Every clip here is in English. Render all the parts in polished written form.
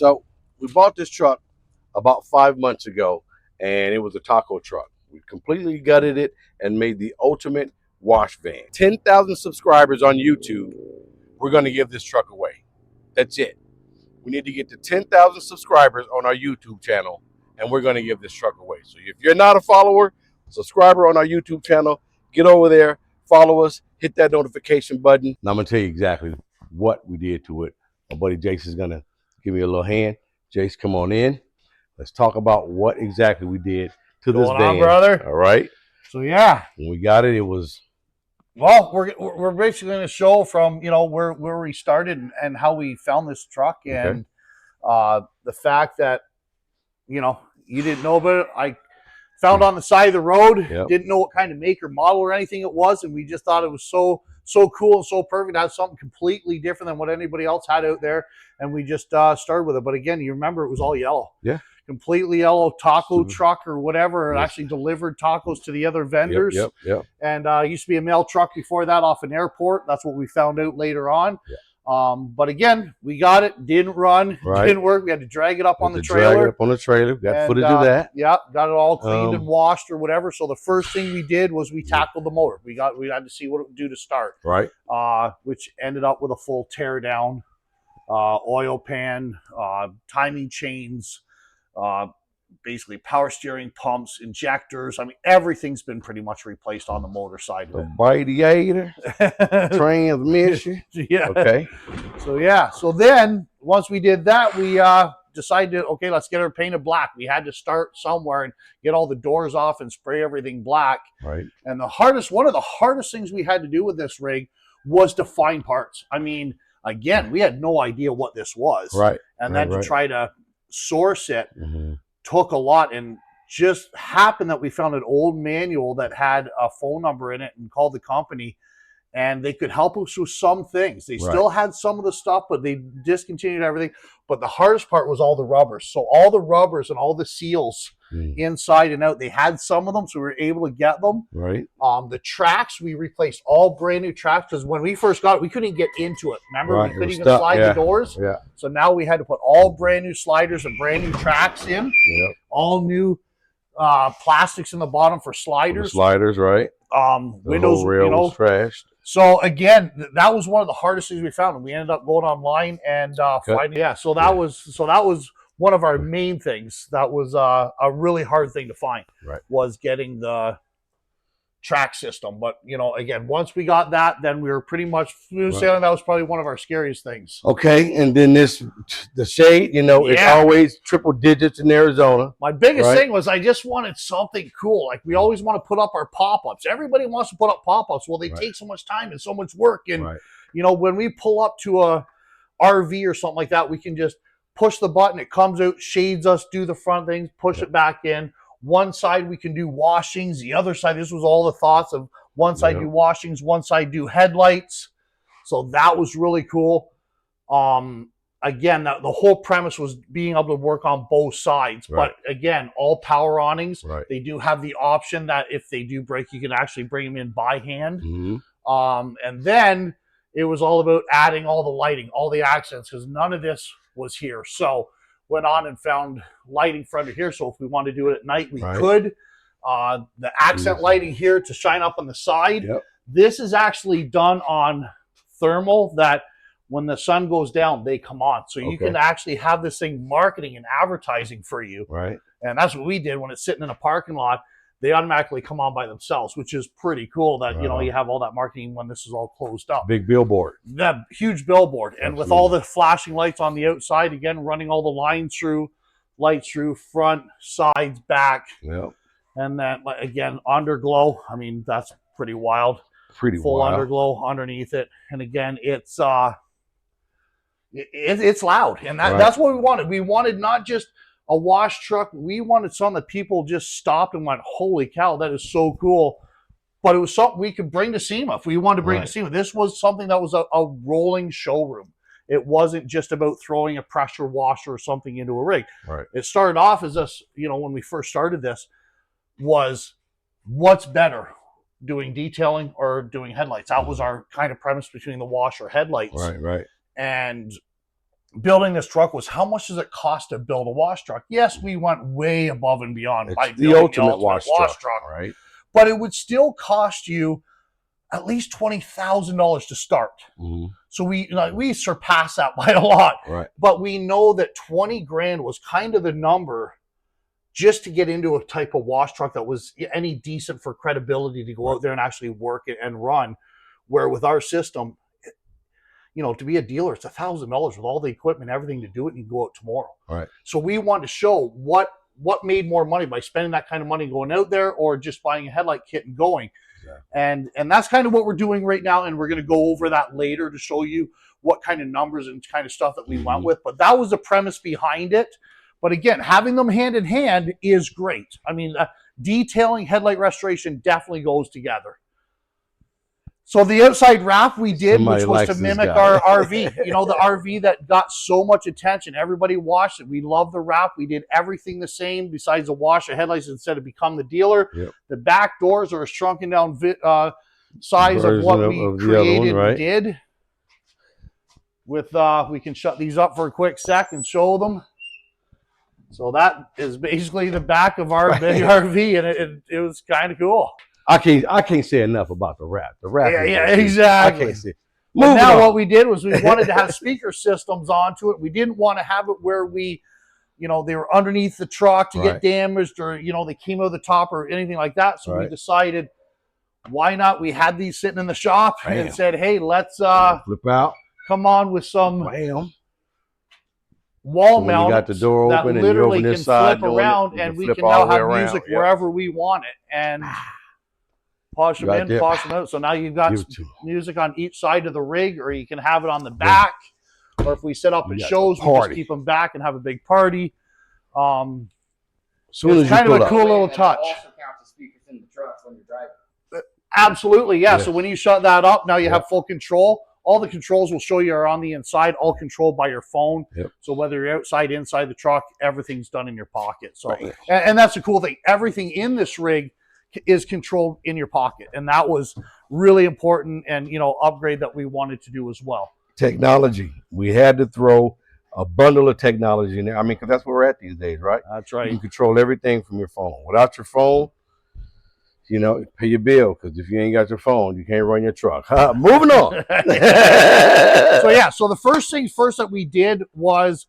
So we bought this truck about 5 months ago, and it was a taco truck. We completely gutted it and made the ultimate wash van. 10,000 subscribers on YouTube. We're going to give this truck away. That's it. We need to get to 10,000 subscribers on our YouTube channel, and we're going to give this truck away. So if you're not a follower, subscriber on our YouTube channel, get over there, follow us, hit that notification button. Now I'm going to tell you exactly what we did to it. My buddy Jace is going to give me a little hand. Jace, come on in. Let's talk about what exactly we did to this van. Going on, brother. All right. So yeah, when we got it, it was. Well, we're basically going to show from where we started and how we found this truck, and the fact that you didn't know about it. I found on the side of the road, didn't know what kind of make or model or anything it was, and we just thought it was so cool and so perfect to have something completely different than what anybody else had out there, and we just started with it. But again, you remember it was all yellow. Yeah. Completely yellow taco truck or whatever. It actually delivered tacos to the other vendors. Yep. And used to be a mail truck before that off an airport. That's what we found out later on. But again, we got it. Didn't run. Didn't work. We had to drag it up on the trailer. Drag it up on the trailer. Got footage of that. Yeah, got it all cleaned and washed or whatever. So the first thing we did was we tackled the motor. We had to see what it would do to start. Right. Which ended up with a full tear down, oil pan, timing chains. Basically power steering pumps, injectors. I mean, everything's been pretty much replaced on the motor side of it. Radiator, transmission. Yeah. Okay. So then once we did that, we decided, okay, let's get her painted black. We had to start somewhere and get all the doors off and spray everything black. Right. And one of the hardest things we had to do with this rig was to find parts. I mean, again, we had no idea what this was. Right. And then to try to source it took a lot, and just happened that we found an old manual that had a phone number in it and called the company, and they could help us with some things. They still had some of the stuff, but they discontinued everything. But the hardest part was all the rubbers. So all the rubbers and all the seals inside and out, they had some of them, so we were able to get them. Right. The tracks, we replaced all brand new tracks, because when we first got it, we couldn't get into it. Remember, we couldn't even slide the doors. Yeah. So now we had to put all brand new sliders and brand new tracks in. Yep. All new plastics in the bottom for sliders. Sliders, right. Windows, rail was trashed. So again, that was one of the hardest things we found, and we ended up going online and finding. Yeah, so that was one of our main things. That was a really hard thing to find. Right. Was getting the track system. But again, once we got that, then we were pretty much smooth sailing. That was probably one of our scariest things. Okay, and then the shade, it's always triple digits in Arizona. My biggest thing was I just wanted something cool. Like, we always want to put up our pop-ups. Everybody wants to put up pop-ups. Well, they take so much time and so much work. And when we pull up to a RV or something like that, we can just push the button, it comes out, shades us, do the front things, push it back in. One side we can do washings, the other side, this was all the thoughts of one side do washings, one side do headlights. So that was really cool. Again, the whole premise was being able to work on both sides. But again, all power awnings. They do have the option that if they do break, you can actually bring them in by hand. And then it was all about adding all the lighting, all the accents, because none of this was here. So went on and found lighting for under here. So if we wanted to do it at night, we could. The accent lighting here to shine up on the side. This is actually done on thermal, that when the sun goes down, they come on. So you can actually have this thing marketing and advertising for you. And that's what we did when it's sitting in a parking lot. They automatically come on by themselves, which is pretty cool that, you have all that marketing when this is all closed up. Big billboard. That huge billboard. And with all the flashing lights on the outside, again, running all the lines through, lights through, front, sides, back. And then, again, underglow. I mean, that's pretty wild. Full underglow underneath it. And again, it's loud. And that's what we wanted. We wanted not just a wash truck. We wanted something that people just stopped and went, holy cow, that is so cool. But it was something we could bring to SEMA if we wanted to bring to SEMA. This was something that was a rolling showroom. It wasn't just about throwing a pressure washer or something into a rig. It started off as us, when we first started this, was what's better, doing detailing or doing headlights? That was our kind of premise between the washer headlights. Right. And building this truck was, how much does it cost to build a wash truck? Yes, we went way above and beyond by the ultimate wash truck, right? But it would still cost you at least $20,000 to start. Mm-hmm. So we surpassed that by a lot. Right. But we know that 20 grand was kind of the number just to get into a type of wash truck that was any decent for credibility to go out there and actually work it and run. Where with our system, to be a dealer, it's $1,000 with all the equipment, everything to do it, and you go out tomorrow. Right. So we want to show what made more money by spending that kind of money going out there, or just buying a headlight kit and going. Yeah. And that's kind of what we're doing right now, and we're going to go over that later to show you what kind of numbers and kind of stuff that we went with. But that was the premise behind it. But again, having them hand in hand is great. I mean, detailing, headlight restoration definitely goes together. So the outside wrap we did, which was to mimic our RV, the RV that got so much attention. Everybody watched it. We love the wrap. We did everything the same besides the wash of headlights instead of become the dealer. Yep. The back doors are a shrunken down size of what we created and did. With we can shut these up for a quick sec and show them. So that is basically the back of our big RV, and it was kind of cool. I can't say enough about the wrap. The wrap. Yeah, exactly. I can't say. But now what we did was we wanted to have speaker systems onto it. We didn't want to have it where they were underneath the truck to get damaged, or they came over the top or anything like that. So we decided, why not? We had these sitting in the shop and said, hey, let's flip out. Come on with some wall mount got the door open that and literally you can flip around, and we can now have music wherever we want it. And push them in, push them out. So now you've got music on each side of the rig, or you can have it on the back. Or if we set up at shows, we just keep them back and have a big party. It's kind of a cool little touch. Also counts as speakers in the truck when you're driving. Absolutely, yeah. So when you shut that up, now you have full control. All the controls will show you are on the inside, all controlled by your phone. Yep. So whether you're outside, inside the truck, everything's done in your pocket. So, and that's the cool thing. Everything in this rig is controlled in your pocket, and that was really important and upgrade that we wanted to do as well. Technology, we had to throw a bundle of technology in there. I mean, because that's where we're at these days, right? That's right. You can control everything from your phone. Without your phone, pay your bill, because if you ain't got your phone, you can't run your truck. Moving on. So the first thing that we did was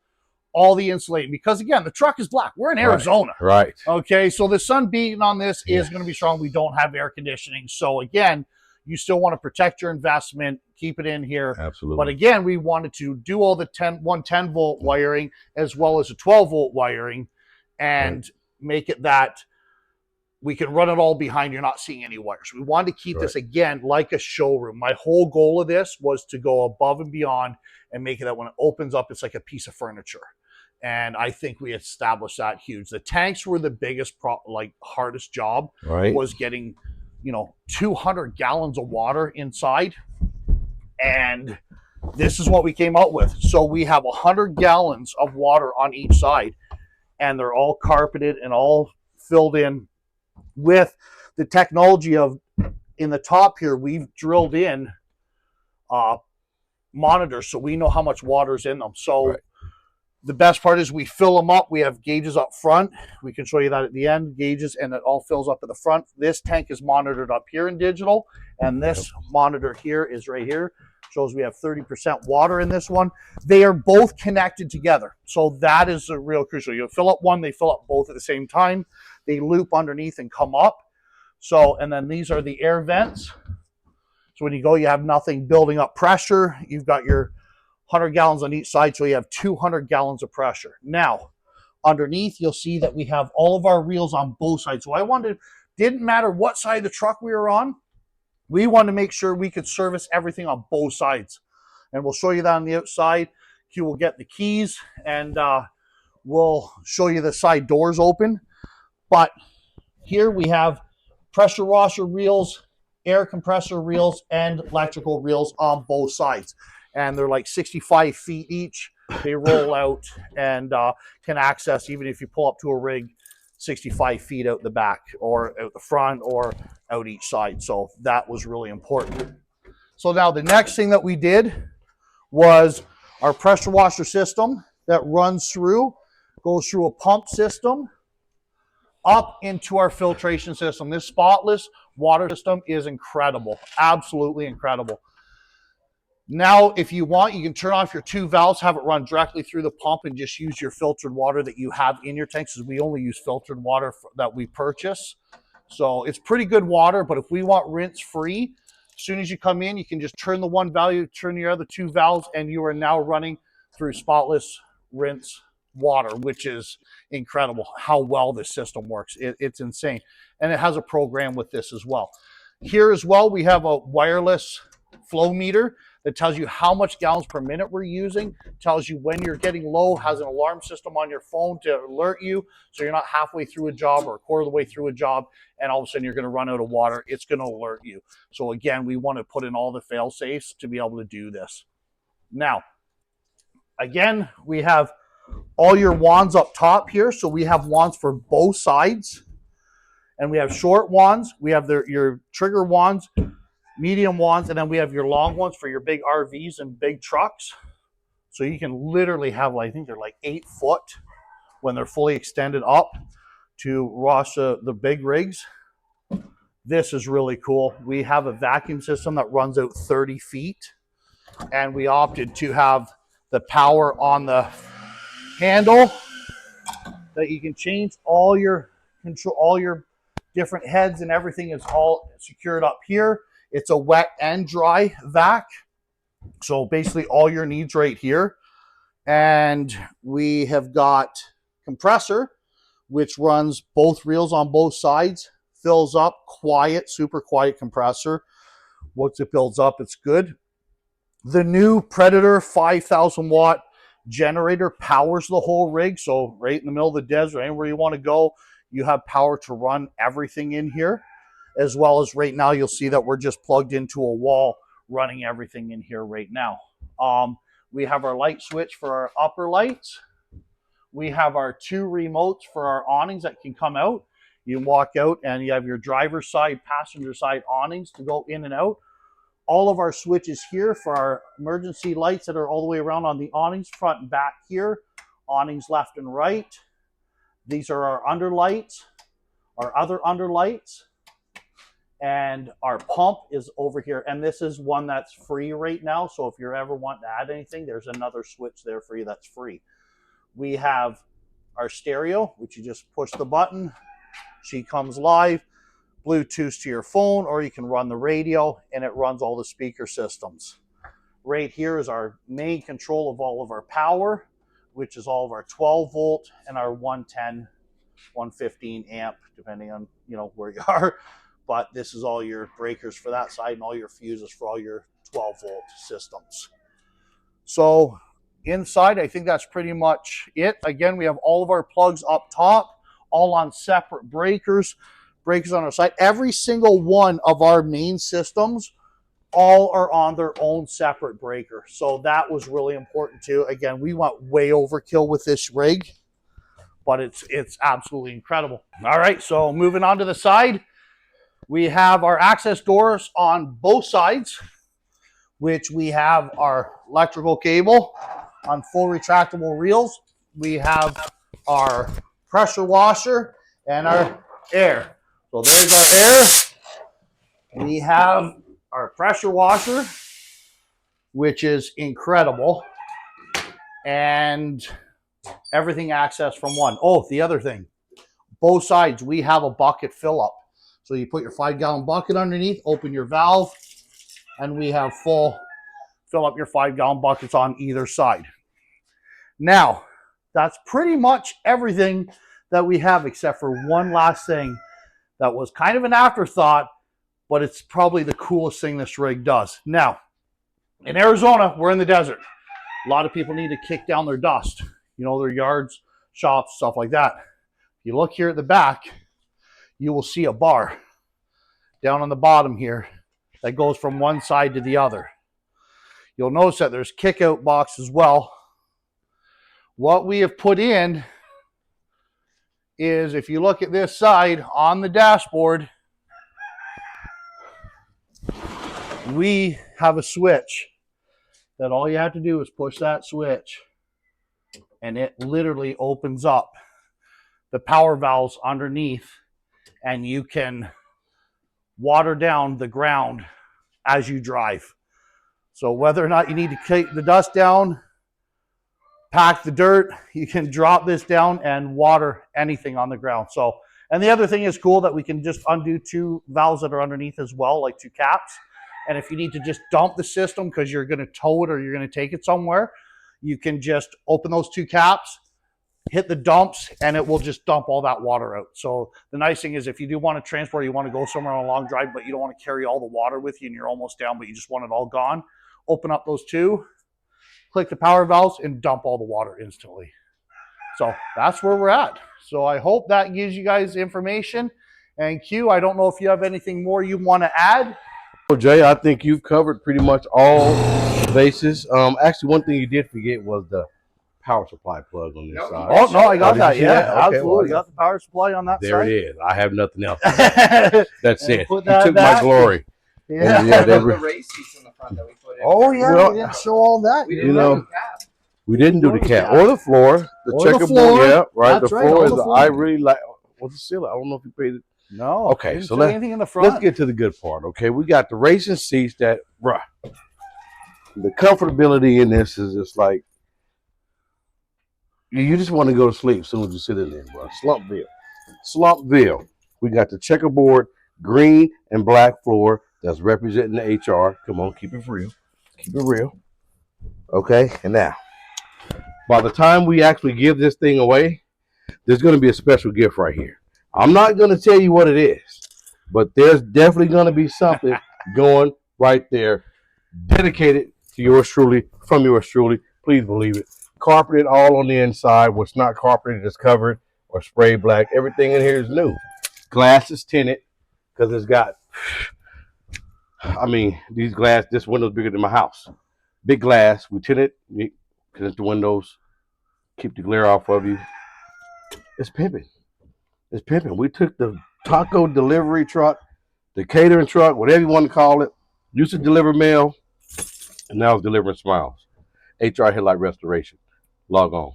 all the insulating, because again, the truck is black. We're in Arizona. Right. Okay. So the sun beating on this is going to be strong. We don't have air conditioning. So again, you still want to protect your investment, keep it in here. Absolutely. But again, we wanted to do all the 110 volt wiring as well as a 12 volt wiring, and make it that we can run it all behind. You're not seeing any wires. We wanted to keep this, again, like a showroom. My whole goal of this was to go above and beyond and make it that when it opens up, it's like a piece of furniture. And I think we established that huge. The tanks were the biggest, hardest job, was getting, 200 gallons of water inside. And this is what we came out with. So we have 100 gallons of water on each side, and they're all carpeted and all filled in with the technology of, in the top here, we've drilled in monitors so we know how much water's in them. So the best part is we fill them up. We have gauges up front. We can show you that at the end, gauges, and it all fills up at the front. This tank is monitored up here in digital, and this monitor here is right here. Shows we have 30% water in this one. They are both connected together. So that is a real crucial. You fill up one, they fill up both at the same time. They loop underneath and come up. So, and then these are the air vents. So when you go, you have nothing building up pressure. You've got your 100 gallons on each side, so you have 200 gallons of pressure. Now, underneath, you'll see that we have all of our reels on both sides. So didn't matter what side of the truck we were on, we wanted to make sure we could service everything on both sides. And we'll show you that on the outside. You will get the keys, and we'll show you the side doors open. But here we have pressure washer reels, air compressor reels, and electrical reels on both sides. And they're like 65 feet each. They roll out and can access, even if you pull up to a rig, 65 feet out the back or out the front or out each side. So that was really important. So now the next thing that we did was our pressure washer system that runs through, goes through a pump system up into our filtration system. This spotless water system is incredible, absolutely incredible. Now, if you want, you can turn off your 2 valves, have it run directly through the pump, and just use your filtered water that you have in your tanks, because we only use filtered water that we purchase. So it's pretty good water, but if we want rinse-free, as soon as you come in, you can just turn the one valve, turn your other 2 valves, and you are now running through spotless rinse water, which is incredible how well this system works. It's insane. And it has a program with this as well. Here as well, we have a wireless flow meter that tells you how much gallons per minute we're using, tells you when you're getting low, has an alarm system on your phone to alert you, so you're not halfway through a job or a quarter of the way through a job and all of a sudden you're going to run out of water. It's going to alert you. So again, we want to put in all the fail safes to be able to do this. Now, again, we have all your wands up top here. So we have wands for both sides, and we have short wands. We have your trigger wands, medium wands, and then we have your long ones for your big RVs and big trucks. So you can literally have, I think they're like 8 foot when they're fully extended up to wash the big rigs. This is really cool. We have a vacuum system that runs out 30 feet, and we opted to have the power on the handle that you can change all your control, all your different heads and everything is all secured up here. It's a wet and dry vac. So basically all your needs right here. And we have got compressor, which runs both reels on both sides, fills up, quiet, super quiet compressor. Once it builds up, it's good. The new Predator 5,000 watt generator powers the whole rig. So right in the middle of the desert, anywhere you want to go, you have power to run everything in here. As well as right now, you'll see that we're just plugged into a wall running everything in here right now. We have our light switch for our upper lights. We have our 2 remotes for our awnings that can come out. You can walk out and you have your driver's side, passenger side awnings to go in and out. All of our switches here for our emergency lights that are all the way around on the awnings, front and back here, awnings left and right. These are our underlights, our other underlights, and our pump is over here. And this is one that's free right now. So if you ever want to add anything, there's another switch there for you that's free. We have our stereo, which you just push the button. She comes live. Bluetooth to your phone, or you can run the radio, and it runs all the speaker systems. Right here is our main control of all of our power, which is all of our 12 volt and our 110, 115 amp, depending on where you are. But this is all your breakers for that side and all your fuses for all your 12 volt systems. So inside, I think that's pretty much it. Again, we have all of our plugs up top, all on separate breakers on our side. Every single one of our main systems, all are on their own separate breaker. So that was really important too. Again, we went way overkill with this rig, but it's absolutely incredible. All right, so moving on to the side, we have our access doors on both sides, which we have our electrical cable on full retractable reels. We have our pressure washer and our air. So there's our air. We have our pressure washer, which is incredible. And everything accessed from one. Oh, the other thing. Both sides, we have a bucket fill up. So you put your 5-gallon bucket underneath, open your valve, and we have full fill up your 5-gallon buckets on either side. Now, that's pretty much everything that we have, except for one last thing that was kind of an afterthought, but it's probably the coolest thing this rig does. Now, in Arizona, we're in the desert. A lot of people need to kick down their dust, their yards, shops, stuff like that. If you look here at the back, you will see a bar down on the bottom here that goes from one side to the other. You'll notice that there's kick-out box as well. What we have put in is, if you look at this side on the dashboard, we have a switch that all you have to do is push that switch and it literally opens up the power valves underneath, and you can water down the ground as you drive. So whether or not you need to take the dust down, pack the dirt, you can drop this down and water anything on the ground. So, and the other thing is cool that we can just undo 2 valves that are underneath as well, like 2 caps. And if you need to just dump the system because you're going to tow it or you're going to take it somewhere, you can just open those 2 caps, hit the dumps, and it will just dump all that water out. So the nice thing is if you do want to transport, you want to go somewhere on a long drive, but you don't want to carry all the water with you and you're almost down, but you just want it all gone, open up those 2, click the power valves, and dump all the water instantly. So that's where we're at. So I hope that gives you guys information. And Q, I don't know if you have anything more you want to add. Well, Jay, I think you've covered pretty much all bases. Actually, one thing you did forget was the power supply plug on this side. Oh, no, I got that. Yeah, Yeah, okay, absolutely. well, Got the power supply on that there side. It is. I have nothing else. That's it. Put You that took back. my glory. Yeah. Yeah, they The were, race seats in the front that we put in. Oh, yeah, Well, we didn't show all that. We you didn't know, do cap. we didn't do the cap or the floor. The Or the checkerboard, floor. yeah, right. That's the right, floor all is. the floor. I really like. What's the seal? I don't know if you paid it. No. Okay, Didn't so show anything in the front. let's get to the good part. Okay, we got the racing seats that, bruh. The comfortability in this is just like you just want to go to sleep as soon as you sit in there, bro. Slumpville. We got the checkerboard green and black floor that's representing the HR. Come on, keep it real. Keep it real. Okay, and now, by the time we actually give this thing away, there's going to be a special gift right here. I'm not going to tell you what it is, but there's definitely going to be something going right there, dedicated to yours truly, from yours truly. Please believe it. Carpeted all on the inside. What's not carpeted is covered or spray black. Everything in here is new. Glass is tinted because it's got, I mean, these glass, this window's bigger than my house. Big glass. We tint it, connect the windows, keep the glare off of you. It's pimping. It's pimping. We took the taco delivery truck, the catering truck, whatever you want to call it, used to deliver mail, and now it's delivering smiles. HR Headlight Restoration. Log on.